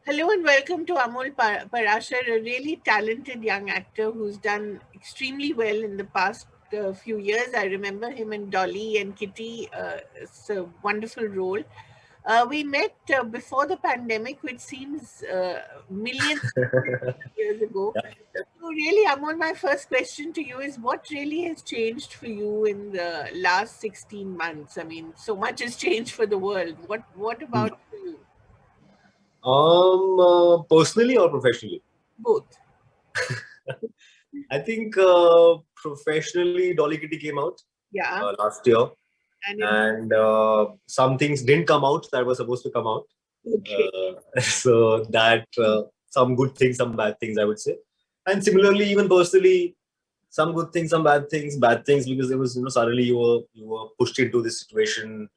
Hello and welcome to Amol Parashar, a really talented young actor who's done extremely well in the past few years. I remember him in Dolly and Kitty. It's a wonderful role. We met before the pandemic, which seems millions of years ago. Yeah. So, really, Amol, my first question to you is what really has changed for you in the last 16 months? I mean, so much has changed for the world. What Hmm. about for you? Personally or professionally? Both. I think professionally, Dolly Kitty came out Yeah. last year, And in and some things didn't come out that were supposed to come out. okay, So that some good things, some bad things, I would say. And similarly, even personally, some good things, some bad things. Bad things because it was suddenly you were pushed into this situation,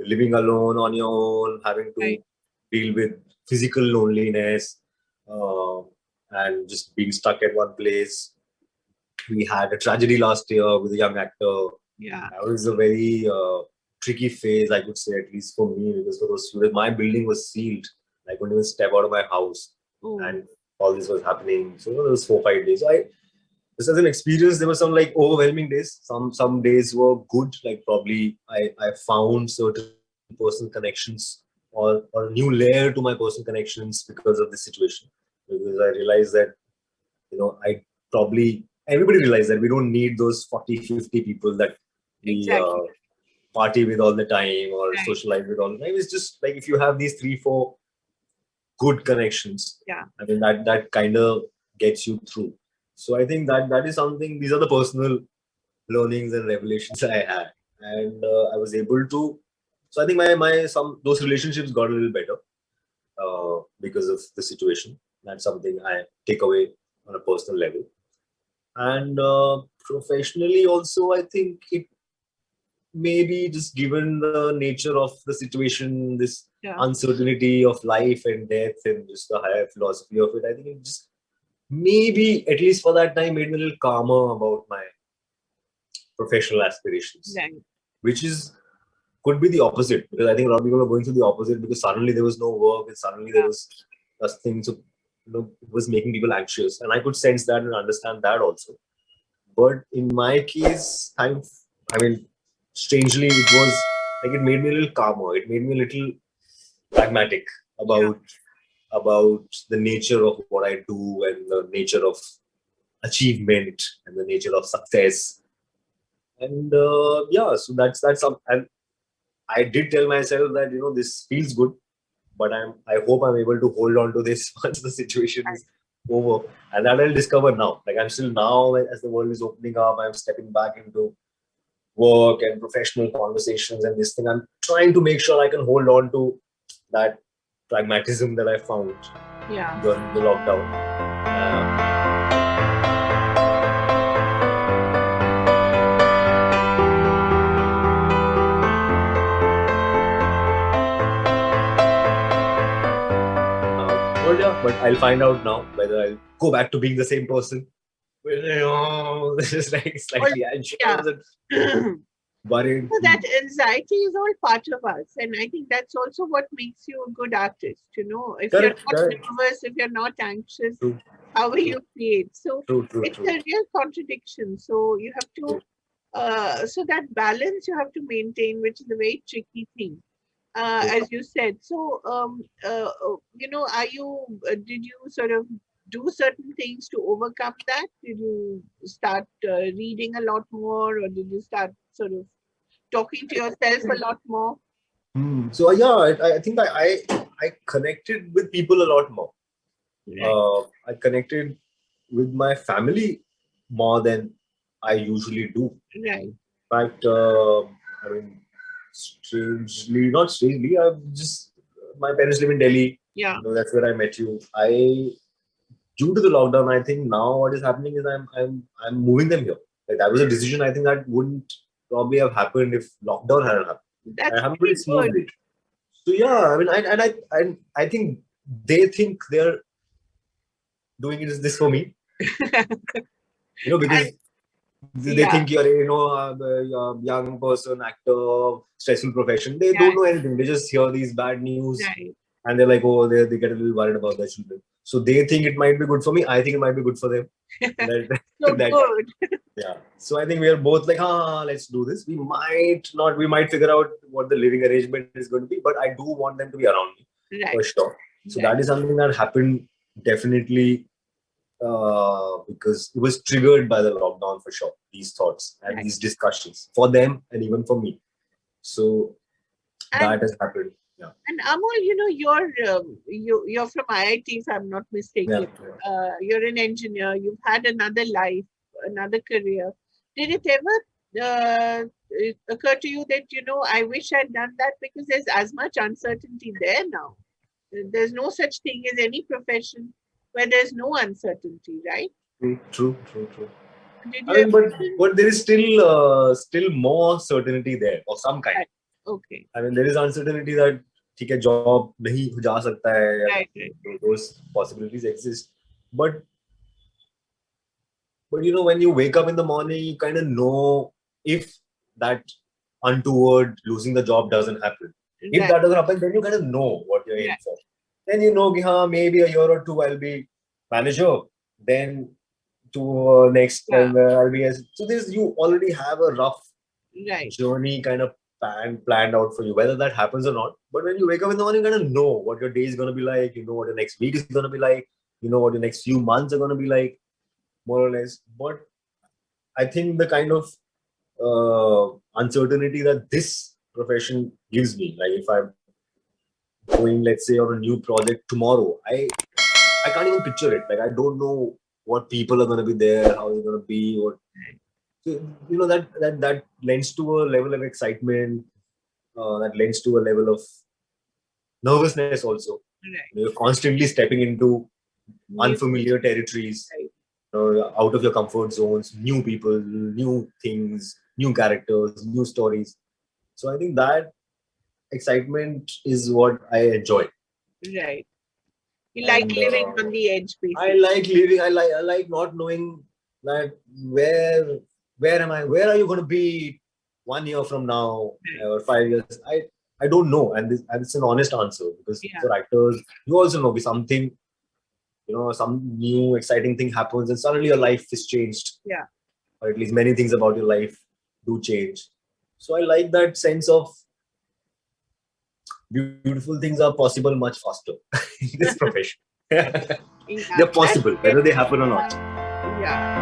living alone on your own, having right. to deal with physical loneliness, uh, and just being stuck at one place. We had a tragedy last year with a young actor. Yeah. That was a very tricky phase, I could say, at least for me, because for those students, my building was sealed. I couldn't even step out of my house, Oh, and all this was happening. So there was 4 5 days. This as an experience, there were some like overwhelming days. Some days were good, like probably I found certain personal connections or a new layer to my personal connections because of this situation. Because I realized that I probably everybody realized that we don't need those 40 50 people that we exactly. party with all the time or Right. socialize with all the time. It's just like if you have these 3 4 good connections, Yeah. I mean that kind of gets you through. So I think that is something. These are the personal learnings and revelations I had, and I was able to. So I think my some those relationships got a little better because of the situation. That's something I take away on a personal level, and professionally also. I think it maybe just given the nature of the situation, this Yeah. uncertainty of life and death, and just the higher philosophy of it. I think it just maybe at least for that time made me a little calmer about my professional aspirations, Right. which is could be the opposite because I think a lot of people are going through the opposite because suddenly there was no work and suddenly there Yeah. was a thing. So it was making people anxious, and I could sense that and understand that also. But in my case, I mean, strangely, it was like it made me a little calmer. It made me a little pragmatic Yeah. about the nature of what I do and the nature of achievement and the nature of success. And yeah, so that's some. And I did tell myself that this feels good, but I hope I'm able to hold on to this once the situation Right. is over, and that I'll discover now. Like I'm still now as the world is opening up, I'm stepping back into work and professional conversations and this thing. I'm trying to make sure I can hold on to that pragmatism that I found Yeah. during the lockdown. But I'll find out now whether I'll go back to being the same person. This is like Well, slightly anxious yeah. and worried. So that anxiety is all part of us, and I think that's also what makes you a good artist. If you're Correct, not correct. nervous, if you're not anxious, True, how will true, you create? So true, true, it's true, a real contradiction. So you have to, true. so that balance you have to maintain, which is a very tricky thing. True. As you said. So, are you, did you sort of do certain things to overcome that? Did you start reading a lot more, or did you start sort of talking to yourself a lot more? So yeah, I think I connected with people a lot more. Right, I connected with my family more than I usually do. right, In fact, I mean, strangely, not strangely, I've just my parents live in Delhi. yeah, That's where I met you. Due to the lockdown, I think now what is happening is I'm moving them here. Like that was a decision I think that wouldn't probably have happened if lockdown hadn't happened. I that's happened pretty pretty good. smoothly. So yeah, I mean, I think they think they're doing it this for me, And because they yeah, think you're a young person, actor, stressful profession. They yeah, don't know anything. They just hear these bad news right, and they're like, oh, they get a little worried about their children. So they think it might be good for me. I think it might be good for them. That, So that good. yeah. So I think we are both like, let's do this. We might not, we might figure out what the living arrangement is going to be, but I do want them to be around me for Right. sure. So Right. that is something that happened definitely because it was triggered by the lockdown for sure. These thoughts and Right. these discussions for them and even for me. So And that has happened. Yeah. and Amol, you're from IIT, if I'm not Yeah. mistaken. You're an engineer. You've had another life, another career. Did it ever occur to you that I wish I'd done that, because there's as much uncertainty there now. There's no such thing as any profession where there's no uncertainty, right? True. Did I you mean, ever feel but there is still more certainty there of some kind. that? Okay, I mean, there is uncertainty that ठीक है job नहीं जा सकता है या right. those possibilities exist. But when you wake up in the morning, you kind of know if that untoward losing the job doesn't happen. If Right, that doesn't happen, then you kind of know what you're in right, for. Then you know, maybe a year or two I'll be manager. Then to next yeah, time I'll be as so. This you already have a rough right, journey kind of planned out for you, whether that happens or not. But when you wake up in the morning, you kind of know what your day is going to be like. You know what your next week is going to be like. You know what your next few months are going to be like, more or less. But I think the kind of uncertainty that this profession gives me, like if I'm going, let's say, on a new project tomorrow, I can't even picture it. Like I don't know what people are going to be there, how it's going to be, what so, that lends to a level of excitement, that lends to a level of nervousness also. right. You're constantly stepping into New, unfamiliar territories, right, out of your comfort zones, new people, new things, new characters, new stories. So I think that excitement is what I enjoy. right. You like And living on the edge, I basically. like living. I like not knowing that where am I? Where are you going to be 1 year from now Right. or 5 years? I don't know, and it's an honest answer because Yeah, for actors, you also know something, some new exciting thing happens, and suddenly your life is changed, yeah. or at least many things about your life do change. So I like that sense of beautiful things are possible much faster in this profession. They're Yeah, possible, that's whether they happen or not. yeah.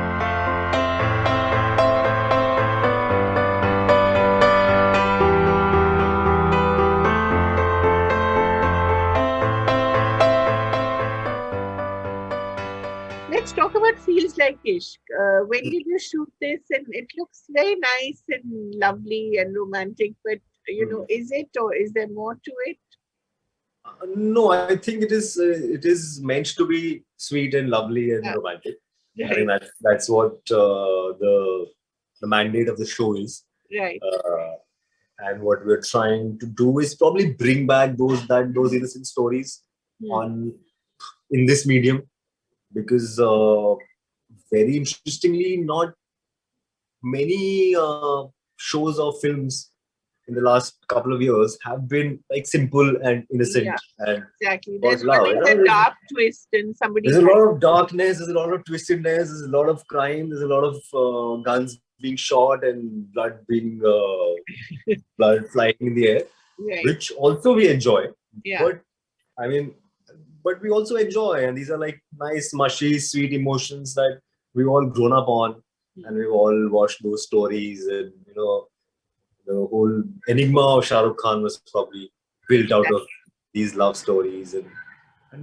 Let's talk about Feels Like Ishq. When did you shoot this? And it looks very nice and lovely and romantic, but Hmm. is it, or is there more to it? No, I think it is meant to be sweet and lovely and Yeah, romantic. I think right, that's what the mandate of the show is. right. Uh, and what we're trying to do is probably bring back those innocent stories Hmm. on in this medium, because very interestingly, not many shows or films in the last couple of years have been like simple and Yeah, innocent and exactly. about There's love. always a There's, dark twist and there's somebody a dies. lot of darkness, there's a lot of twistedness, there's a lot of crime, there's a lot of guns being shot and blood flying in the air, Right. which also we enjoy. Yeah. But I mean, but we also enjoy, and these are like nice, mushy, sweet emotions that we've all grown up on, and we've all watched those stories, and the whole enigma of Shah Rukh Khan was probably built out of these love stories, and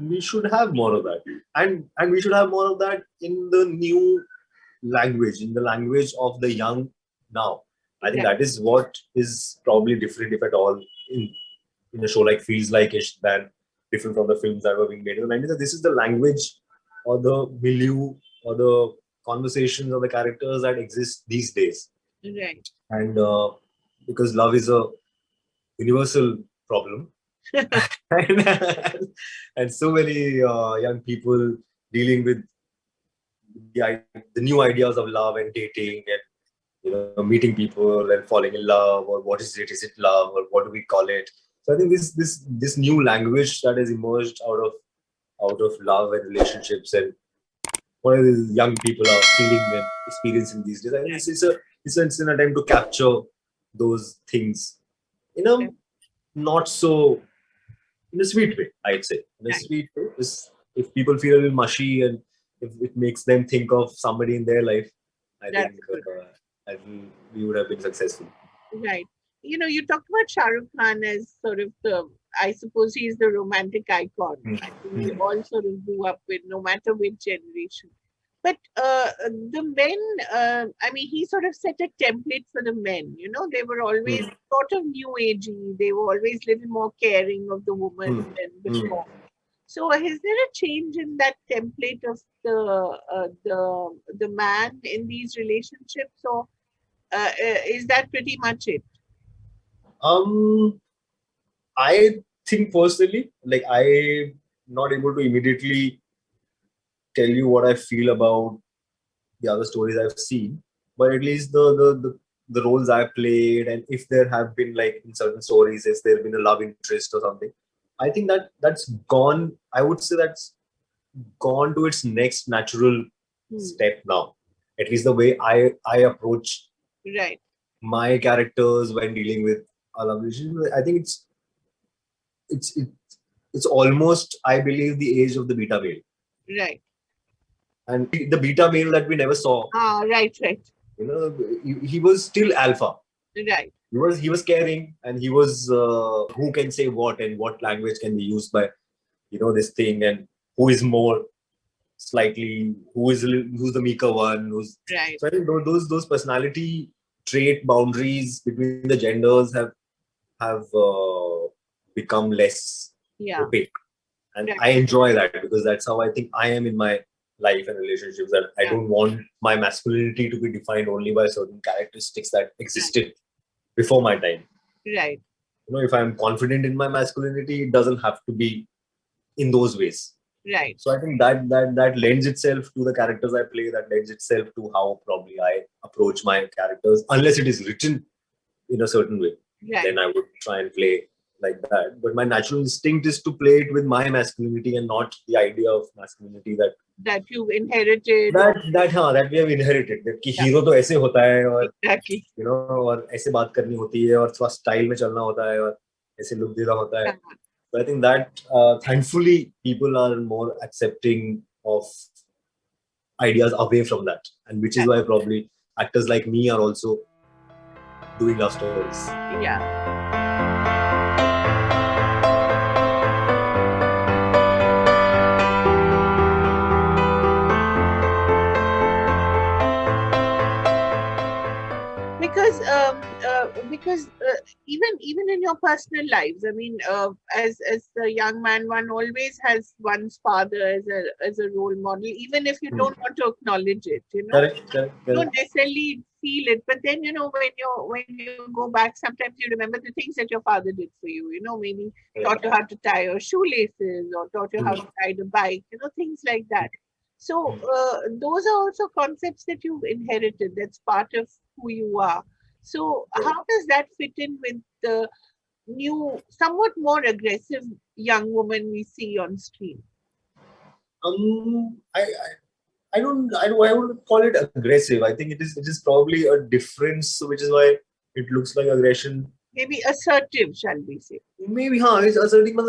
we should have more of that, and we should have more of that in the new language, in the language of the young now. I think Right. that is what is probably different, if at all, in in a show like Feels Like Ish, than different from the films that were being made in the 90s. This is the language or the milieu or the conversations or the characters that exist these days. Right. And because love is a universal problem, and, and so many young people dealing with the new ideas of love and dating and meeting people and falling in love, or what is it? Is it love, or what do we call it? So I think this new language that has emerged out of love and relationships and what these young people are feeling and experiencing these days. I think Right. it's an attempt to capture those things in a Right. not so in a sweet way, I'd say. In a Right. sweet way. If people feel a little mushy and if it makes them think of somebody in their life, I think That's good. I think we would have been successful. Right. You talked about Shah Rukh Khan as sort of I suppose he's the romantic icon. Hmm. I think we Hmm. all sort of grew up with, no matter which generation. But the men, I mean, he sort of set a template for the men. They were always Hmm. sort of new agey. They were always little more caring of the woman Hmm. than Hmm. before. So, is there a change in that template of the man in these relationships, or is that pretty much it? Um, I think personally, like I'm not able to immediately tell you what I feel about the other stories I've seen, but at least the roles I played, and if there have been like in certain stories, if there been a love interest or something, I think that's gone. I would say that's gone to its next natural Hmm. step now. At least the way I approach Right, my characters when dealing with a love relationship, I think it's it, it's almost I believe the age of the beta male, right. and the beta male that we never saw. Ah, right, right, He was still alpha. right, He was caring, and he was who can say what and what language can be used by this thing, and who is more slightly who's the meeker one, who's right. so I think those personality trait boundaries between the genders have become less Yeah, opaque, and right, I enjoy that because that's how I think I am in my life and relationships, that I yeah, don't want my masculinity to be defined only by certain characteristics that right, existed before my time. right, If I'm confident in my masculinity, it doesn't have to be in those ways. right, So I think that lends itself to the characters I play. That lends itself to how probably I approach my characters, unless it is written in a certain way. right. Then I would try and play like that. But my natural instinct is to play it with my masculinity and not the idea of masculinity That you inherited, or that we have inherited. That कि yeah, hero तो ऐसे होता है और exactly. और ऐसे बात करनी होती है और थोड़ा स्टाइल में चलना होता है और ऐसे लुक देना होता है. Yeah, But I think that thankfully people are more accepting of ideas away from that, and which is that- why probably actors like me are also doing love stories. yeah. Because even in your personal lives, I mean, as a young man, one always has one's father as a role model, even if you Hmm. don't want to acknowledge it. Correct, correct, You don't correct. necessarily feel it, but then when you go back, sometimes you remember the things that your father did for you. Maybe taught you how to tie your shoelaces, or taught you how Hmm. to ride a bike. Things like that. So Hmm. those are also concepts that you've inherited. That's part of who you are. So Correct. how does that fit in with the new, somewhat more aggressive young woman we see on screen? I wouldn't call it aggressive. I think it is probably a difference, which is why it looks like aggression. Maybe assertive, shall we say? Maybe, huh? It's asserting.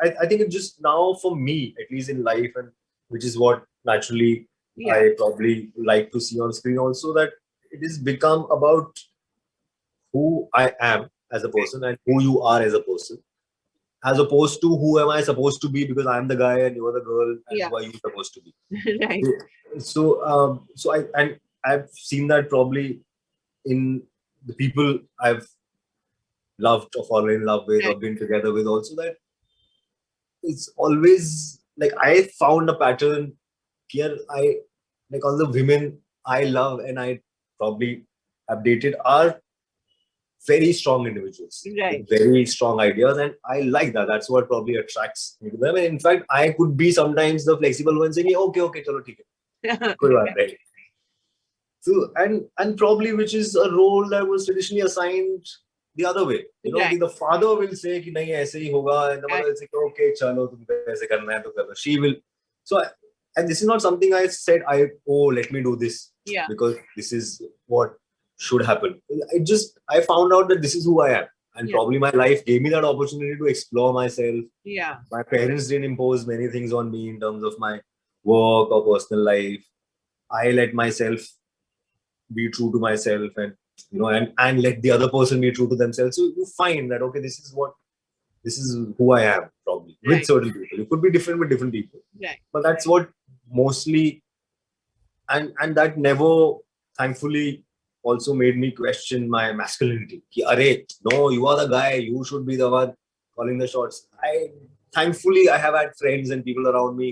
I think it's just now for me, at least in life, and which is what naturally Yeah, I probably like to see on screen also, that it is become about who I am as a person and who you are as a person, as opposed to who am I supposed to be because I'm the guy and you're the girl and yeah, who are you supposed to be. right, So I've seen that probably in the people I've loved or fallen in love with right, or been together with also, that it's always like I found a pattern here. I like all the women I love and I probably have dated are very strong individuals right. with very strong ideas, and I like that. That's what probably attracts me to them. And in fact, I could be sometimes the flexible one saying, okay, okay, chalo, theek hai, koi baat nahi. So and probably which is a role that was traditionally assigned the other way. You know, Right. the father will say कि नहीं ऐसे ही होगा, and the mother will say okay चलो तुमको ऐसे करना है तो करो. She will. So and this is not something I said let me do this Yeah. because this is what should happen. I found out that this is who I am, and probably my life gave me that opportunity to explore myself. Yeah. My parents didn't impose many things on me in terms of my work or personal life. I let myself be true to myself, and and let the other person be true to themselves. So you find that okay, this is who I am, probably with Right. certain people. It could be different with different people, Right. but that's what mostly, and that never, thankfully, also made me question my masculinity. Ki, Arey, no, you are the guy. You should be the one calling the shots. Thankfully I have had friends and people around me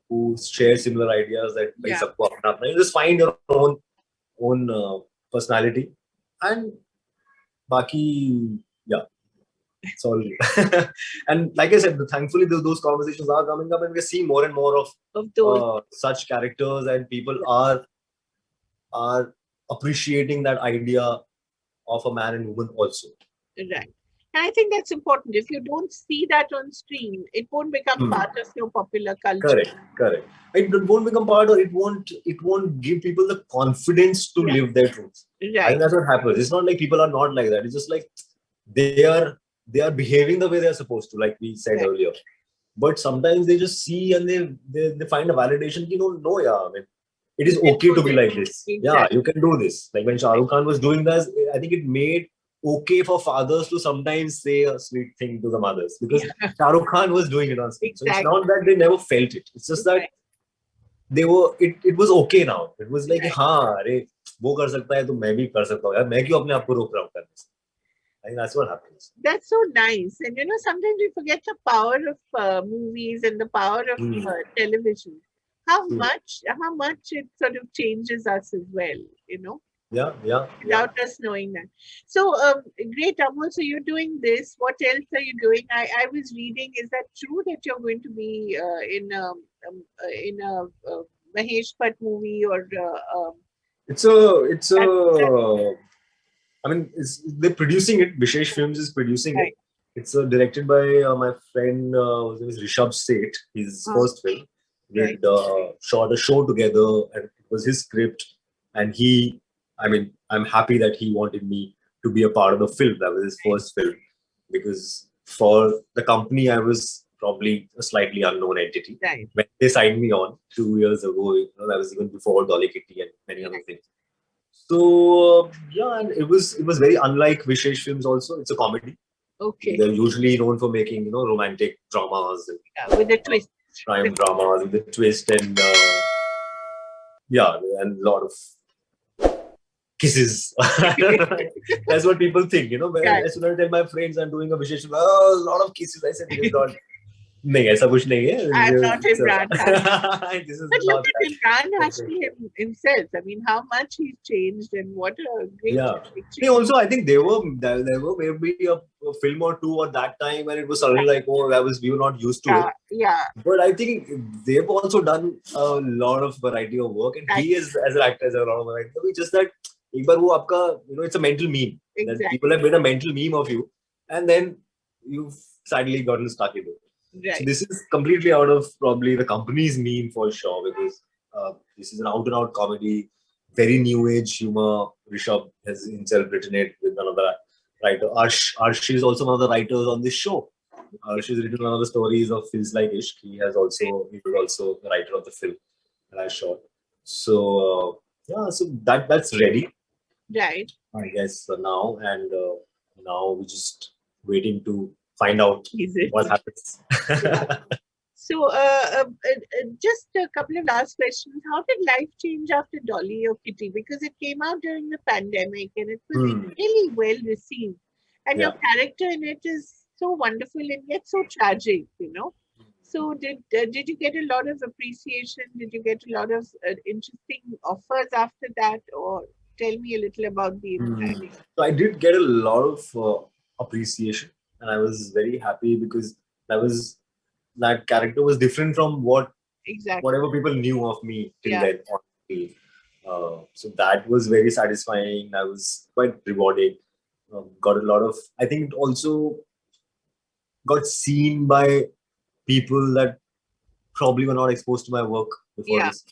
who share similar ideas that bhai, Yeah. sabko apna apna. You just find your own personality, and baki, yeah, it's all. And like I said, thankfully those conversations are coming up, and we see more and more of those. such characters, and people are appreciating that idea of a man and woman also. Right. And I think that's important. If you don't see that on screen, it won't become part of your popular culture. Correct. It won't become part, or it won't give people the confidence to live their truth. I Right. think that's what happens. It's not like people are not like that. It's just like they are behaving the way they are supposed to, like we said earlier. But sometimes they just see and they find a validation. No, yeah, I mean, it is okay to be like this. Yeah, you can do this. Like when Shah Rukh Khan was doing this, I think it made okay for fathers to sometimes say a sweet thing to the mothers, because Shah Rukh Khan was doing it on screen. So it's not that they never felt it. It's just that it was okay now. It was like, हाँ, अरे वो कर सकता है तो मैं भी कर सकता हूँ यार, मैं क्यों अपने आप को रोक रहा हूँ करने से? I think that's what happens. That's so nice. And sometimes we forget the power of movies and the power of television. How much it sort of changes us as well. Yeah. Without us knowing that. So great, Amol. So you're doing this. What else are you doing? I was reading. Is that true that you're going to be in a Mahesh Bhatt movie or? It's a. I mean, they're producing it. Vishesh Films is producing it. It's directed by my friend, his name is Rishabh Seth. His first film. We shot a show together, and it was his script. And I'm happy that he wanted me to be a part of the film. That was his first film, because for the company, I was probably a slightly unknown entity. When they signed me on 2 years ago, that was even before Dolly Kitty and many other things. So and it was very unlike Vishesh Films. Also, it's a comedy. Okay. They're usually known for making romantic dramas, with a twist, crime dramas with a twist, and and a lot of kisses. That's what people think. As soon as I tell my friends I'm doing a Vishesh, a lot of kisses. I said it is not. नहीं ऐसा कुछ नहीं है. I'm not Imran Hashmi. This is But not look at Imran Hashmi himself. I mean, how much he's changed, and what a great. Yeah. Also, I think there were maybe a film or two at that time when it was suddenly like, oh, we were not used to it. Yeah. But I think they've also done a lot of variety of work, and he is, as an actor, has a lot of variety. It's just that एक बार वो आपका, it's a mental meme. That people have made a mental meme of you, and then you've sadly gotten stuck in it. Right. So this is completely out of probably the company's meme for sure, because this is an out-and-out comedy, very new age humor. Rishabh has himself written it with another writer. Arsh is also one of the writers on this show. Arsh has written one of the stories of Feels Like Ishq. He was also the writer of the film that I shot. So so that's ready. Right. I guess now, and now we're just waiting to find out what happens. So, just a couple of last questions. How did life change after Dolly or Kitty? Because it came out during the pandemic and it was really well received. And your character in it is so wonderful and yet so tragic, So, did you get a lot of appreciation? Did you get a lot of interesting offers after that? Or tell me a little about the impact. So, I did get a lot of appreciation. And I was very happy because that character was different from whatever people knew of me till then. So that was very satisfying. That was quite rewarding. got a lot of. I think it also got seen by people that probably were not exposed to my work before Yeah. this.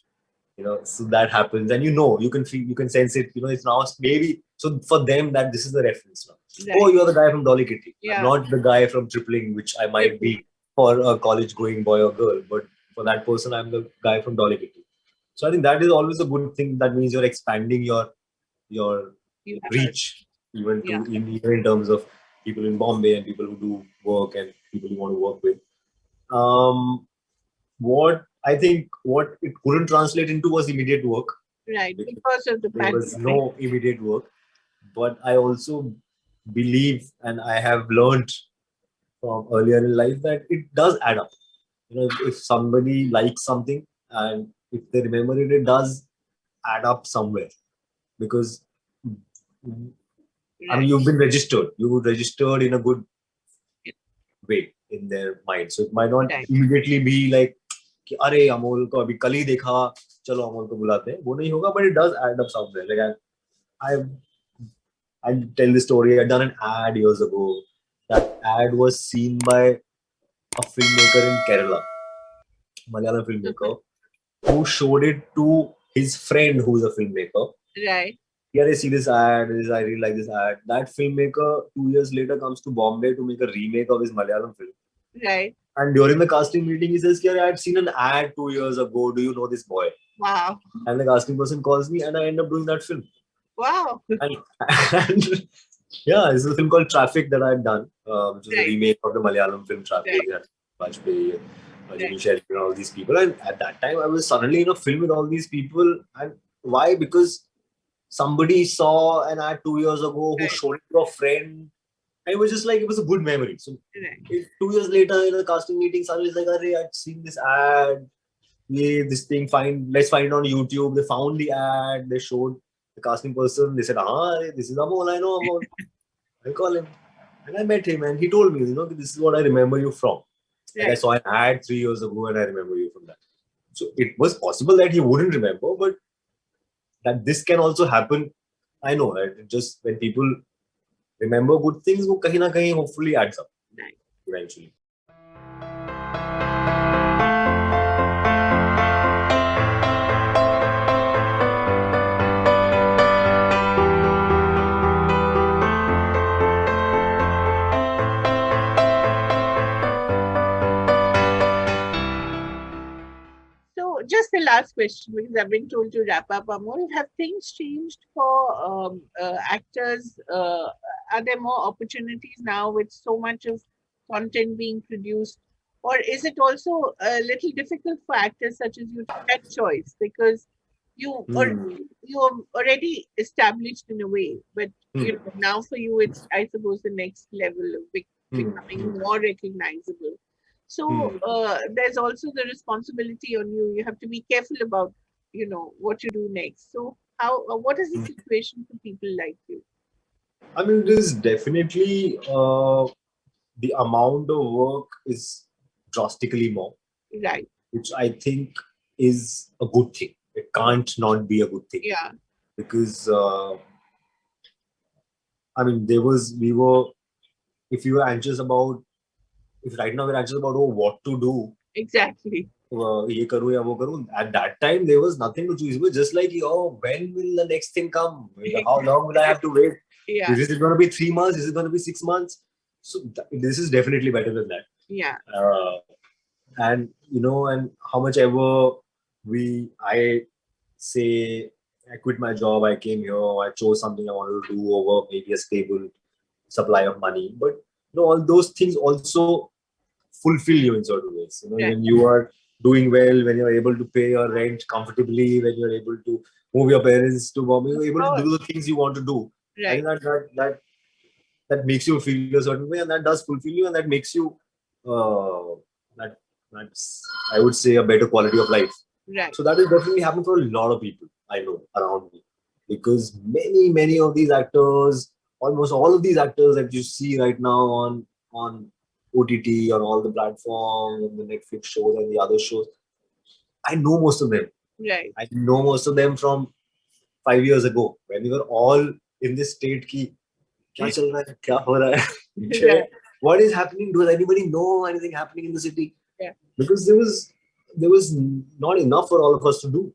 So that happens, and you can feel, you can sense it. It's now maybe so for them that this is the reference now. Oh, Right. you're the guy from Dolly Kitty. I'm Yeah. not the guy from Tripling, which I might Triple. be for a college-going boy or girl, but for that person, I'm the guy from Dolly Kitty. So I think that is always a good thing. That means you're expanding your You have a, reach, even yeah. even in terms of people in Bombay and people who do work and people you want to work with. Um, what I think what it couldn't translate into was immediate work. Right. Because Because of the there was pandemic. no immediate work. But I also believe, and I have learned from earlier in life, that it does add up. If somebody likes something and if they remember it, it does add up somewhere. Because I mean, Right. you've been registered. You registered in a good way in their mind. So it might not Right. immediately be like, कि, अरे अमोल को अभी कल ही देखा, चलो अमोल को बुलाते हैं. वो नहीं होगा, but it does add up somewhere. Like I tell this story. I'd done an ad years ago. That ad was seen by a filmmaker in Kerala, Malayalam filmmaker, who showed it to his friend who's a filmmaker. Right. Here I see this ad, I really like this ad. That filmmaker 2 years later comes to Bombay to make a remake of his Malayalam film. Right. And during the casting meeting, he says, I had seen an ad 2 years ago. Do you know this boy? Wow. And the casting person calls me and I end up doing that film. Wow. And yeah, it's a film called Traffic that I've done, which is a Right. remake of the Malayalam film Traffic. Right. Vajpayee, Jimmy Right. Shetty and all these people. And at that time, I was suddenly in a film with all these people. And why? Because somebody saw an ad 2 years ago who Right. showed it to a friend. And it was just like, it was a good memory. So Right. 2 years later, in a casting meeting, suddenly it's like, I'd seen this ad. Yeah, this thing, let's find it on YouTube. They found the ad. They showed the casting person. They said, this is Amol. I know Amol. I call him. And I met him and he told me, this is what I remember you from. Like I Right. saw an ad 3 years ago and I remember you from that. So it was possible that he wouldn't remember, but that this can also happen. I know, right? It just when people remember good things, wo kahin na kahin hopefully adds up Right. eventually. So, just the last question, because I've been told to wrap up, Amol. Have things changed for actors? Are there more opportunities now with so much of content being produced? Or is it also a little difficult for actors such as you to get choice because you or you're already established in a way, but now for you it's, I suppose, the next level of becoming more recognizable. So there's also the responsibility on you. You have to be careful about, what you do next. So how, what is the situation for people like you? I mean, it is definitely the amount of work is drastically more, Right. which I think is a good thing. It can't not be a good thing. Yeah. Because I mean, if you were anxious about, if right now we're anxious about what to do, Exactly. ye karu ya wo karu. At that time, there was nothing to choose. It was just like, when will the next thing come? How long will I have to wait? Yeah. Is it going to be 3 months? Is it going to be 6 months? So this is definitely better than that. Yeah. And and how much ever I say I quit my job, I came here, I chose something I wanted to do over maybe a stable supply of money. But all those things also fulfill you in certain ways. When you are doing well, when you're able to pay your rent comfortably, when you're able to move your parents to Bombay, you're able to do the things you want to do. Right. I think that makes you feel a certain way, and that does fulfill you, and that makes you that's I would say a better quality of life. Right. So that is definitely happened for a lot of people I know around me, because many of these actors, almost all of these actors that you see right now on OTT, on all the platforms, on the Netflix shows and the other shows, I know most of them. Right. I know most of them from 5 years ago when we were all in this state. क्या चल रहा है, क्या हो रहा है? Right. What is happening? Does anybody know anything happening in the city? Yeah. Because there was not enough for all of us to do.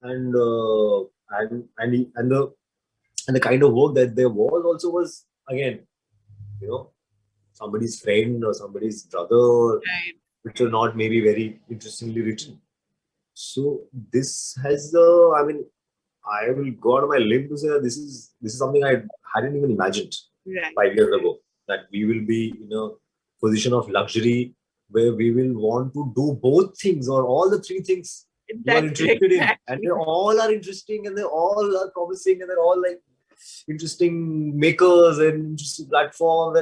And the and the kind of work that there was also was, again, you know, somebody's friend or somebody's brother, Right. which are not maybe very interestingly written. So this has I mean, I will go out of my limb to say that this is something I hadn't even imagined Right. 5 years ago, that we will be in a position of luxury where we will want to do both things or all the three things you are That's interested in, and exactly. they all are interesting and they all are promising and they're all like interesting makers and interesting platforms,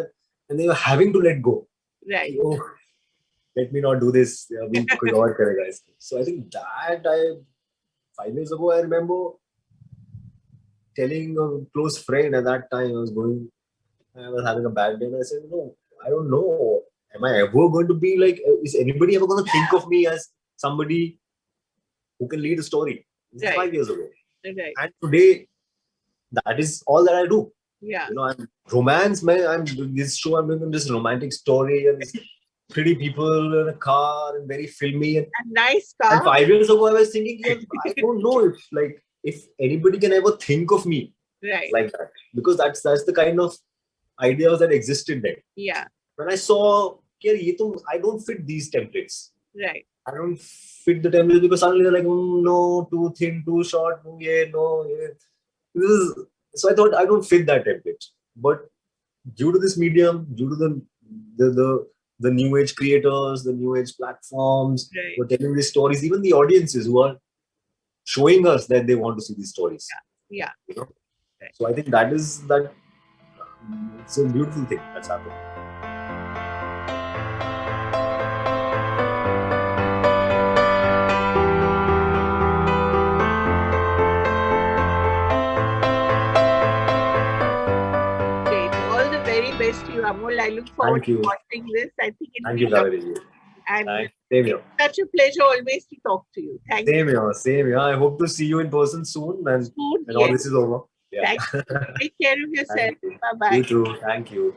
and they are having to let go. Right. Oh, let me not do this. Yeah, we could all karega isko. So I think that 5 years ago I remember telling a close friend at that time I was having a bad day, and I said, no, I don't know. Am I ever going to be like, is anybody ever going to think of me as somebody who can lead a story? This is Right. 5 years ago. Right. And today, that is all that I do. Yeah. You know, I'm romance, man. I'm doing this show, I'm doing this romantic story and this pretty people in a car and very filmy. A nice And car. 5 years ago, I was thinking, yeah, I don't know if anybody can ever think of me Right. like that, because that's the kind of ideas that existed there. Yeah. When I saw, yeah, I don't fit these templates. Right. I don't fit the templates because suddenly they're like, no, too thin, too short, yeah, no, yeah. So I thought I don't fit that template. But due to this medium, due to the the, the new age creators, the new age platforms Right. who are telling these stories, even the audiences who are showing us that they want to see these stories. Yeah. You know? Right. So I think that is that. It's a beautiful thing that's happened. Great. All the very best to you, Amol. I look forward Thank you. to watching this. I think it'll Thank be you, lovely. Kaveri. And Thanks. Same here. it's such a pleasure always to talk to you. Thank you. Same here. Same here. I hope to see you in person soon Soon, when all yes. this is over. Yeah. Thank you. Take care of yourself. Thank you. Bye bye. You too. Thank you.